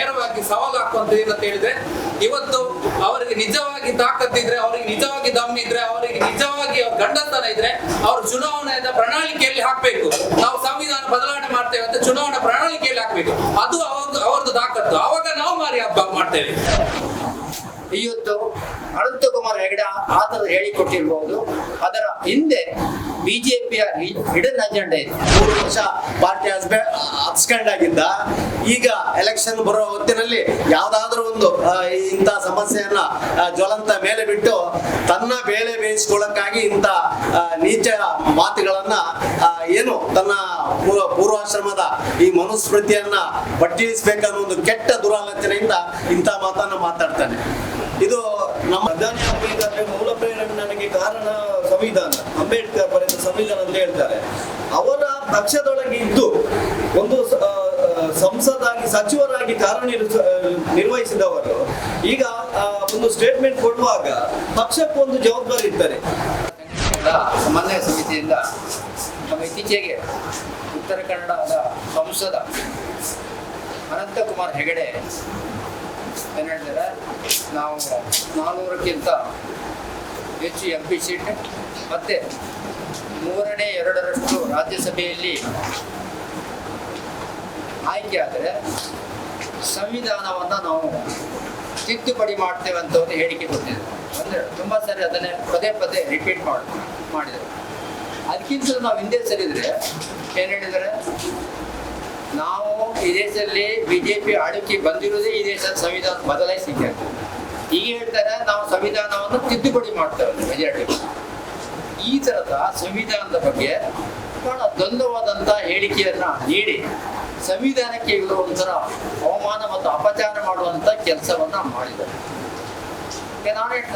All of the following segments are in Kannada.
ನೇರವಾಗಿ ಸವಾಲು ಹಾಕುವಂಥದ್ದು ಏನಂತ ಹೇಳಿದ್ರೆ, ಇವತ್ತು ಅವರಿಗೆ ನಿಜವಾಗಿ ತಾಕತ್ತಿದ್ರೆ, ಅವರಿಗೆ ನಿಜವಾಗಿ ದಮ್ ಇದ್ರೆ, ಅವರಿಗೆ ನಿಜವಾಗಿ ಅವ್ರ ಗಂಡತನ ಇದ್ರೆ ಅವ್ರ ಚುನಾವಣೆಯ ಪ್ರಣಾಳಿಕೆಯಲ್ಲಿ ಹಾಕ್ಬೇಕು. ನಾವು ಸಂವಿಧಾನ ಬದಲಾವಣೆ ಮಾಡ್ತೇವೆ ಅಂತ ಚುನಾವಣಾ ಪ್ರಣಾಳಿಕೆಯಲ್ಲಿ ಹಾಕ್ಬೇಕು. ಅದು ಅವ್ರದ್ದು ತಾಕತ್ತು. ಅವಾಗ ನಾವು ಮಾರಿ ಹಬ್ಬ ಮಾಡ್ತೇವೆ. ಇವತ್ತು ಅನಂತಕುಮಾರ್ ಹೆಗಡೆ ಆತರ ಹೇಳಿಕೊಟ್ಟಿರ್ಬಹುದು. ಅದರ ಹಿಂದೆ ಬಿಜೆಪಿಯ ಹಿಡನ್ ಅಜೆಂಡಾ ಇದೆ. 3 ವರ್ಷ ಪಾರ್ಟಿ ಅಬ್ಸ್ಕ್ಯಾಂಡ್ ಆಗಿದ್ದ. ಈಗ ಎಲೆಕ್ಷನ್ ಬರೋ ಹೊತ್ತಿನಲ್ಲಿ ಯಾವ್ದಾದ್ರೂ ಒಂದು ಇಂಥ ಸಮಸ್ಯೆಯನ್ನ ಜ್ವಲಂತ ಮೇಲೆ ಬಿಟ್ಟು ತನ್ನ ಬೇಳೆ ಬೇಯಿಸ್ಕೊಳ್ಳಕ್ಕಾಗಿ ಇಂಥ ನೀಚ ಮಾತುಗಳನ್ನ ಏನು ತನ್ನ ಪೂರ್ವಾಶ್ರಮದ ಈ ಮನುಸ್ಮೃತಿಯನ್ನ ಬಟ್ಟಿಸಬೇಕನ್ನೋ ಒಂದು ಕೆಟ್ಟ ದುರಾಲೋಚನೆಯಿಂದ ಇಂಥ ಮಾತನ್ನ ಮಾತಾಡ್ತಾನೆ. ಇದು ನಮ್ಮ ಪ್ರಧಾನಿ ಆಗಬೇಕಾದ್ರೆ ಮೂಲ ಪ್ರೇರಣೆ ನನಗೆ ಕಾರಣ ಸಂವಿಧಾನ, ಅಂಬೇಡ್ಕರ್ ಬರೆದ ಸಂವಿಧಾನ ಅಂತ ಹೇಳ್ತಾರೆ. ಅವರ ಪಕ್ಷದೊಳಗೆ ಇದ್ದು ಒಂದು ಸಂಸದಾಗಿ ಸಚಿವರಾಗಿ ನಿರ್ವಹಿಸಿದವರು ಈಗ ಒಂದು ಸ್ಟೇಟ್ಮೆಂಟ್ ಕೊಡುವಾಗ ಪಕ್ಷಕ್ಕೊಂದು ಜವಾಬ್ದಾರಿ ಇರ್ತಾರೆ. ಸಮನ್ವಯ ಸಮಿತಿಯಿಂದ ನಮ್ಮ ಇತ್ತೀಚೆಗೆ ಉತ್ತರ ಕನ್ನಡದ ಸಂಸದ ಅನಂತಕುಮಾರ್ ಹೆಗಡೆ ಏನು ಹೇಳ್ತಾರೆ, ನಾವು 400ಕ್ಕಿಂತ ಹೆಚ್ಚು MP ಸೀಟ್ ಮತ್ತೆ 2/3 ರಾಜ್ಯಸಭೆಯಲ್ಲಿ ಆಯ್ಕೆ ಆದರೆ ಸಂವಿಧಾನವನ್ನು ನಾವು ತಿದ್ದುಪಡಿ ಮಾಡ್ತೇವೆ ಅಂತ ಒಂದು ಹೇಳಿಕೆ ಕೊಟ್ಟಿದ್ರು. ಅಂದರೆ ತುಂಬ ಸರಿ ಅದನ್ನೇ ಪದೇ ಪದೇ ರಿಪೀಟ್ ಮಾಡಿದರು. ಅದಕ್ಕಿಂತ ನಾವು ಹಿಂದೆ ಸರಿದ್ರೆ ಏನು ಹೇಳಿದರೆ, ನಾವು ಈ ದೇಶದಲ್ಲಿ BJP ಆಳ್ವಿಕೆ ಬಂದಿರೋದೇ ಈ ದೇಶದ ಸಂವಿಧಾನ ಬದಲಾಯಿಸಿಕೆ ಅಂತ. ಈಗ ಹೇಳ್ತಾರೆ ನಾವು ಸಂವಿಧಾನವನ್ನು ತಿದ್ದುಪಡಿ ಮಾಡ್ತೇವೆ ಮೆಜಾರಿಟಿ. ಈ ಥರದ ಸಂವಿಧಾನದ ಬಗ್ಗೆ ಬಹಳ ದ್ವಂದ್ವವಾದಂಥ ಹೇಳಿಕೆಯನ್ನ ನೀಡಿ ಸಂವಿಧಾನಕ್ಕೆ ಇವರು ಒಂಥರ ಅವಮಾನ ಮತ್ತು ಅಪಚಾರ ಮಾಡುವಂಥ ಕೆಲಸವನ್ನ ಮಾಡಿದರು.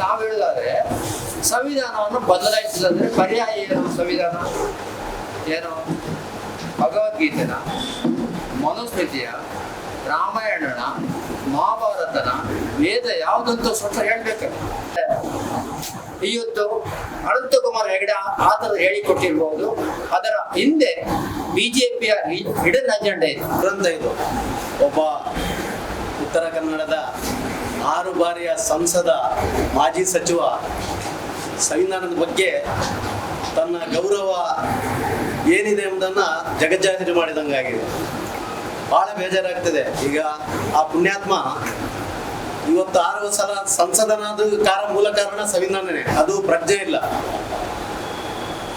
ನಾವು ಹೇಳೋದಾದ್ರೆ ಸಂವಿಧಾನವನ್ನು ಬದಲಾಯಿಸಿದ್ರೆ ಪರ್ಯಾಯ ಏನು? ಸಂವಿಧಾನ ಏನು? ಭಗವದ್ಗೀತೆನ, ಮನುಸ್ಮೃತಿಯ, ರಾಮಾಯಣನ, ಮಹಾಭಾರತನ, ವೇದ ಯಾವುದಂತ ಸ್ವಲ್ಪ ಹೇಳ್ಬೇಕಲ್ಲ. ಇವತ್ತು ಅನಂತಕುಮಾರ್ ಹೆಗಡೆ ಆತರ ಹೇಳಿಕೊಟ್ಟಿರ್ಬಹುದು. ಅದರ ಹಿಂದೆ ಬಿಜೆಪಿಯ ಹಿಡನ್ ಅಜೆಂಡಾ ಇದೆ. ದುರಂತ ಇದು. ಒಬ್ಬ ಉತ್ತರ ಕನ್ನಡದ 6 ಬಾರಿಯ ಸಂಸದ, ಮಾಜಿ ಸಚಿವ ಸಂವಿಧಾನದ ಬಗ್ಗೆ ತನ್ನ ಗೌರವ ಏನಿದೆ ಎಂಬುದನ್ನ ಜಗಜ್ಜಾಹಿರು ಮಾಡಿದಂಗಾಗಿದೆ. ಬಹಳ ಬೇಜಾರಾಗ್ತದೆ. ಈಗ ಆ ಪುಣ್ಯಾತ್ಮ ಇವತ್ತು 6 ಸಲ ಸಂಸದನಾದ ಮೂಲ ಕಾರಣ ಸಂವಿಧಾನನೇ. ಅದು ಪ್ರಜ್ಞೆ ಇಲ್ಲ.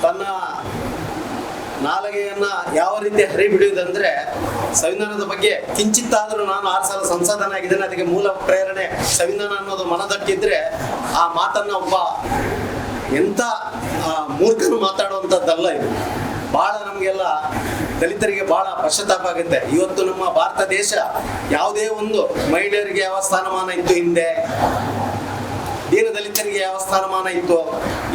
ತನ್ನ ನಾಲಿಗೆಯನ್ನ ಯಾವ ರೀತಿ ಹರಿಬಿಡುವುದಂದ್ರೆ, ಸಂವಿಧಾನದ ಬಗ್ಗೆ ಕಿಂಚಿತ್ತಾದರೂ ನಾನು 6 ಸಲ ಸಂಸದನಾಗಿದ್ದೇನೆ, ಅದಕ್ಕೆ ಮೂಲ ಪ್ರೇರಣೆ ಸಂವಿಧಾನ ಅನ್ನೋದು ಮನದಟ್ಟಿದ್ರೆ ಆ ಮಾತನ್ನ ಒಬ್ಬ ಎಂಥ ಮೂರ್ಖನು ಮಾತಾಡುವಂಥದ್ದಲ್ಲ ಇದು. ಬಹಳ ನಮಗೆಲ್ಲ ದಲಿತರಿಗೆ ಬಹಳ ಪಶ್ಚಾತ್ತಾಪ ಆಗುತ್ತೆ. ಇವತ್ತು ನಮ್ಮ ಭಾರತ ದೇಶ ಯಾವುದೇ ಒಂದು ಮಹಿಳೆಯರಿಗೆ ಯಾವ ಸ್ಥಾನಮಾನ ಇತ್ತು ಹಿಂದೆ, ದೀನ ದಲಿತರಿಗೆ ಯಾವ ಸ್ಥಾನಮಾನ ಇತ್ತು,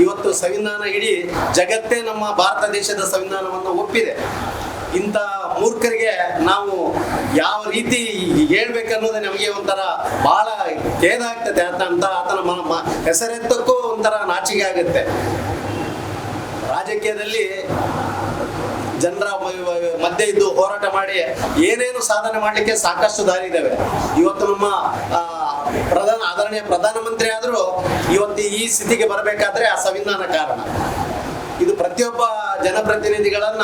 ಇವತ್ತು ಸಂವಿಧಾನ ಇಡೀ ಜಗತ್ತೇ ನಮ್ಮ ಭಾರತ ದೇಶದ ಸಂವಿಧಾನವನ್ನು ಒಪ್ಪಿದೆ. ಇಂಥ ಮೂರ್ಖರಿಗೆ ನಾವು ಯಾವ ರೀತಿ ಹೇಳ್ಬೇಕನ್ನೋದೇ ನಮಗೆ ಒಂಥರ ಬಹಳ ಖೇದ ಆಗ್ತದೆ. ಆತನ ಹೆಸರೆತ್ತಕ್ಕೂ ಒಂಥರ ನಾಚಿಕೆ ಆಗುತ್ತೆ. ರಾಜಕೀಯದಲ್ಲಿ ಜನರ ಮಧ್ಯೆ ಇದ್ದು ಹೋರಾಟ ಮಾಡಿ ಏನೇನು ಸಾಧನೆ ಮಾಡಲಿಕ್ಕೆ ಸಾಕಷ್ಟು ದಾರಿ ಇದ್ದಾವೆ. ಇವತ್ತು ನಮ್ಮ ಆದರಣೀಯ ಪ್ರಧಾನಮಂತ್ರಿ ಆದರೂ ಇವತ್ತು ಈ ಸ್ಥಿತಿಗೆ ಬರಬೇಕಾದ್ರೆ ಆ ಸಂವಿಧಾನ ಕಾರಣ. ಇದು ಪ್ರತಿಯೊಬ್ಬ ಜನಪ್ರತಿನಿಧಿಗಳನ್ನ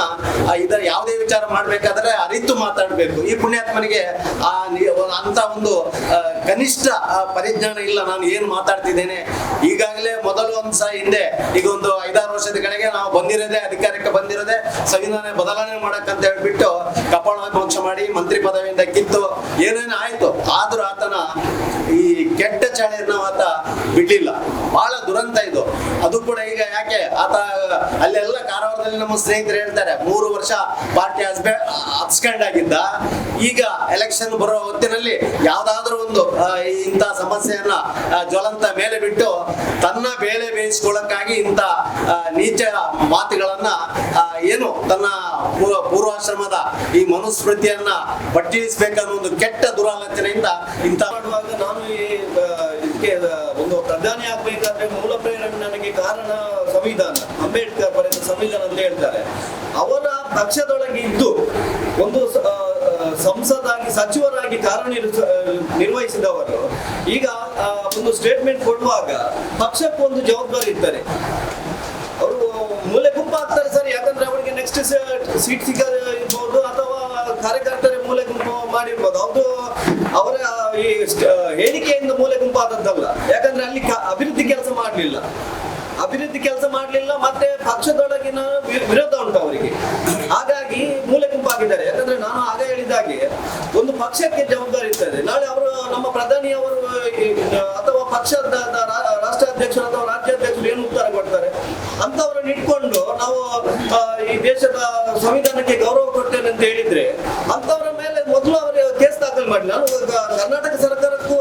ಇದರ ಯಾವುದೇ ವಿಚಾರ ಮಾಡ್ಬೇಕಾದ್ರೆ ಅರಿತು ಮಾತಾಡ್ಬೇಕು. ಈ ಪುಣ್ಯಾತ್ಮನಿಗೆ ಅಂತ ಒಂದು ಕನಿಷ್ಠ ಪರಿಜ್ಞಾನ ಇಲ್ಲ. ನಾನು ಏನು ಮಾತಾಡ್ತಿದ್ದೇನೆ, ಈಗಾಗಲೇ ಮೊದಲು ಒಂದ್ಸ ಹಿಂದೆ ಈಗ ಒಂದು 5-6 ವರ್ಷದ ಕೆಳಗೆ ನಾವು ಬಂದಿರೋದೇ, ಅಧಿಕಾರಕ್ಕೆ ಬಂದಿರೋದೇ ಸಂವಿಧಾನ ಬದಲಾವಣೆ ಮಾಡಕ್ಕಂತ ಹೇಳ್ಬಿಟ್ಟು ಕಪಾಳ ಮೋಕ್ಷ ಮಾಡಿ ಮಂತ್ರಿ ಪದವಿಯಿಂದ ಕಿತ್ತು ಏನೇನು ಆಯ್ತು. ಆದ್ರೂ ಆತನ ಈ ಕೆಟ್ಟ ಚಾಳಿಯನ್ನ ಆತ ಬಿಡ್ಲಿಲ್ಲ. ಬಹಳ ದುರಂತ ಇದು. ಅದು ಕೂಡ ಈಗ ಯಾಕೆ ಆತ ಅಲ್ಲೆಲ್ಲ ಕಾರವಾರದಲ್ಲಿ ನಮ್ಮ ಸ್ನೇಹಿತರು ಹೇಳ್ತಾರೆ 3 ವರ್ಷ ಪಾರ್ಟಿ ಅಬ್ಸ್ಕ್ಯಾಂಡ್ ಆಗಿದ್ದ. ಈಗ ಎಲೆಕ್ಷನ್ ಬರೋ ಹೊತ್ತಿನಲ್ಲಿ ಯಾವ್ದಾದ್ರೂ ಒಂದು ಇಂಥ ಸಮಸ್ಯೆಯನ್ನ ಜ್ವಲಂತ ಮೇಲೆ ಬಿಟ್ಟು ತನ್ನ ಬೇಳೆ ಬೇಯಿಸ್ಕೊಳ್ಳಕ್ಕಾಗಿ ಇಂಥ ನೀಚ ಮಾತುಗಳನ್ನ ಏನು ತನ್ನ ಪೂರ್ವಾಶ್ರಮದ ಈ ಮನುಸ್ಮೃತಿಯನ್ನ ಬಟ್ಟಿಸಬೇಕನ್ನೋ ಒಂದು ಕೆಟ್ಟ ದುರಾಲೋಚನೆಯಿಂದ ಇಂಥ ಮಾಡುವಾಗ ನಾನು ಇದಕ್ಕೆ ಒಂದು ಪ್ರಧಾನಿ ಆಗ್ಬೇಕಾದ್ರೆ ಮೂಲ ಪ್ರೇರಣೆ ನನಗೆ ಕಾರಣ ಸಂವಿಧಾನ, ಅಂಬೇಡ್ಕರ್ ಬರೆದ ಸಂವಿಧಾನ ಅಂತ ಹೇಳ್ತಾರೆ. ಅವರ ಪಕ್ಷದೊಳಗೆ ಇದ್ದು ಒಂದು ಸಂಸದಾಗಿ ಸಚಿವರಾಗಿ ನಿರ್ವಹಿಸಿದವರು ಈಗ ಒಂದು ಸ್ಟೇಟ್ಮೆಂಟ್ ಕೊಡುವಾಗ ಪಕ್ಷಕ್ಕೊಂದು ಜವಾಬ್ದಾರಿ ಇರ್ತಾರೆ. ಅವರು ಮೂಲೆ ಗುಂಪು ಆಗ್ತಾರೆ ಸರ್, ಯಾಕಂದ್ರೆ ಅವರಿಗೆ ನೆಕ್ಸ್ಟ್ ಸೀಟ್ ಸಿಗಬಹುದು ಅಥವಾ ಕಾರ್ಯಕರ್ತರ ಮೂಲೆ ಗುಂಪು ಮಾಡಿರ್ಬೋದು. ಅದು ಅವರ ಈ ಹೇಳಿಕೆಯಿಂದ ಮೂಲೆ ಗುಂಪು ಆದದ್ದಲ್ಲ, ಯಾಕಂದ್ರೆ ಅಲ್ಲಿ ಅಭಿವೃದ್ಧಿ ಕೆಲಸ ಮಾಡಲಿಲ್ಲ ಮತ್ತೆ ಪಕ್ಷದೊಳಗಿನ ವಿರೋಧ ಉಂಟು ಅವರಿಗೆ, ಹಾಗಾಗಿ ಮೂಲೆ ಗುಂಪಾಗಿದ್ದಾರೆ. ಯಾಕಂದ್ರೆ ನಾನು ಆಗ ಹೇಳಿದಾಗೆ ಒಂದು ಪಕ್ಷಕ್ಕೆ ಜವಾಬ್ದಾರಿ ಇರ್ತದೆ. ನಾಳೆ ಅವರು ನಮ್ಮ ಪ್ರಧಾನಿಯವರು ಅಥವಾ ಪಕ್ಷದ ರಾಷ್ಟ್ರಾಧ್ಯಕ್ಷರು ಅಥವಾ ರಾಜ್ಯಾಧ್ಯಕ್ಷರು ಏನು ಉತ್ತರ ಕೊಡ್ತಾರೆ ಅಂತವರನ್ನು ಇಟ್ಕೊಂಡು ನಾವು ಈ ದೇಶದ ಸಂವಿಧಾನಕ್ಕೆ ಗೌರವ ಕೊಡ್ತೇನೆ ಅಂತ ಹೇಳಿದ್ರೆ ಅಂತವರ ಮೇಲೆ ಮೊದಲು ಅವರು ಕೇಸ್ ದಾಖಲು ಮಾಡಿ. ನಾನು ಕರ್ನಾಟಕ ಸರ್ಕಾರಕ್ಕೂ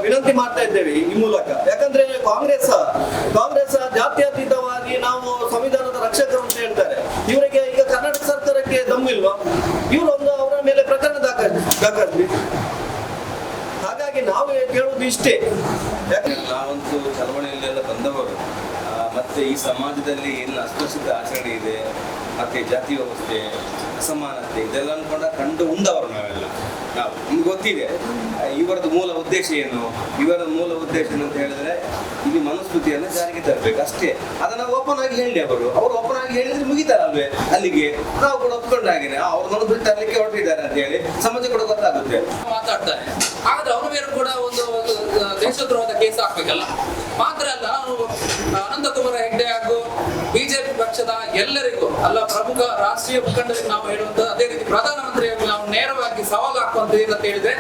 ವಿನಂತಿ ಮಾಡ್ತಾ ಇದ್ದೇವೆ ಈ ಮೂಲಕ, ಯಾಕಂದ್ರೆ ಕಾಂಗ್ರೆಸ್ ಜಾತ್ಯತೀತವಾಗಿ ನಾವು ಸಂವಿಧಾನದ ರಕ್ಷಕರು ಅಂತ ಹೇಳ್ತಾರೆ. ಇವರಿಗೆ ಈಗ ಕರ್ನಾಟಕ ಸರ್ಕಾರಕ್ಕೆ ದಮ್ಮಿಲ್ವಾ? ಇವರು ಅವರ ಮೇಲೆ ಪ್ರಕರಣ ದಾಖಲಿಸಿ. ಹಾಗಾಗಿ ನಾವು ಕೇಳುವುದು ಇಷ್ಟೇ, ನಾವಂತೂ ಚಳವಳಿಯಲ್ಲೆಲ್ಲ ಬಂದವರು, ಮತ್ತೆ ಈ ಸಮಾಜದಲ್ಲಿ ಏನು ಅಸ್ಪೃಶ್ಯತೆ ಆಚರಣೆ ಇದೆ, ಮತ್ತೆ ಜಾತಿ ವ್ಯವಸ್ಥೆ, ಅಸಮಾನತೆ ಇದೆಲ್ಲ ಕಂಡು ಉಂಡವರು ನಾವೆಲ್ಲ. ನಮ್ಗೆ ಗೊತ್ತಿದೆ ಇವರದ್ದು ಮೂಲ ಉದ್ದೇಶ ಏನು. ಇವರ ಮೂಲ ಉದ್ದೇಶ ಅಂತ ಹೇಳಿದ್ರೆ ಇಲ್ಲಿ ಮನುಸ್ಮೃತಿಯನ್ನು ಜಾರಿಗೆ ತರಬೇಕು ಅಷ್ಟೇ. ಅದನ್ನ ಓಪನ್ ಆಗಿ ಹೇಳಿ ಅವರು ಓಪನ್ ಆಗಿ ಹೇಳಿದ್ರೆ ಮುಗಿತಾರಲ್ವೇ, ಅಲ್ಲಿಗೆ ನಾವು ಕೂಡ ಒಪ್ಕೊಂಡಾಗೇನೆ ಅವ್ರನ್ನ ಬಿಟ್ಟು ತರಲಿಕ್ಕೆ ಹೊರಟಿದ್ದಾರೆ ಅಂತ ಹೇಳಿ ಸಮಾಜ ಕೂಡ ಗೊತ್ತಾಗುತ್ತೆ. ಮಾತಾಡ್ತಾರೆ, ಆದ್ರೆ ಅವರ ಮೇಲೆ ಕೂಡ ಒಂದು ದೇಶದ್ರೋಹದ ಕೇಸ್ ಹಾಕ್ಬೇಕಲ್ಲ. ಮಾತ್ರ ಅಲ್ಲ, ನಾನು ಅನಂತಕುಮಾರ ಹೆಗ್ಡೆ ಹಾಗೂ ಬಿಜೆಪಿ ಪಕ್ಷದ ಎಲ್ಲರಿಗೂ ಅಲ್ಲ ಪ್ರಮುಖ ರಾಷ್ಟ್ರೀಯ ಮುಖಂಡರಿಗೆ ನಾವು ಹೇಳುವಂತ, ಅದೇ ರೀತಿ ಪ್ರಧಾನಮಂತ್ರಿಯಾಗಿ ನಾವು ನೇರವಾಗಿ ಸವಾಲು ಹಾಕುವಂತ ಏನಂತ ಹೇಳಿದ್ರೆ,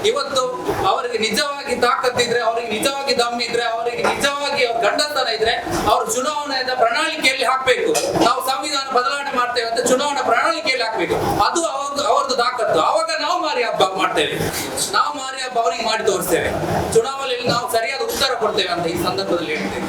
ಇವತ್ತು ಅವರಿಗೆ ನಿಜವಾಗಿ ತಾಕತ್ತಿದ್ರೆ, ಅವರಿಗೆ ನಿಜವಾಗಿ ದಮ್ಮಿದ್ರೆ, ಅವರಿಗೆ ನಿಜವಾಗಿ ಅವ್ರ ಗಂಡತನ ಇದ್ರೆ ಅವ್ರ ಚುನಾವಣೆಯ ಪ್ರಣಾಳಿಕೆಯಲ್ಲಿ ಹಾಕ್ಬೇಕು. ನಾವು ಸಂವಿಧಾನ ಬದಲಾವಣೆ ಮಾಡ್ತೇವೆ ಅಂತ ಚುನಾವಣಾ ಪ್ರಣಾಳಿಕೆಯಲ್ಲಿ ಹಾಕ್ಬೇಕು. ಅದು ಅವ್ರದ್ದು ತಾಕತ್ತು. ಅವಾಗ ನಾವು ಮಾರಿ ಹಬ್ಬ ಮಾಡ್ತೇವೆ, ನಾವು ಮಾರಿ ಹಬ್ಬ ಅವರಿಗೆ ಮಾಡಿ ತೋರಿಸ್ತೇವೆ. ಚುನಾವಣೆಯಲ್ಲಿ ನಾವು ಸರಿಯಾದ ಉತ್ತರ ಕೊಡ್ತೇವೆ ಅಂತ ಈ ಸಂದರ್ಭದಲ್ಲಿ ಹೇಳ್ತೇವೆ.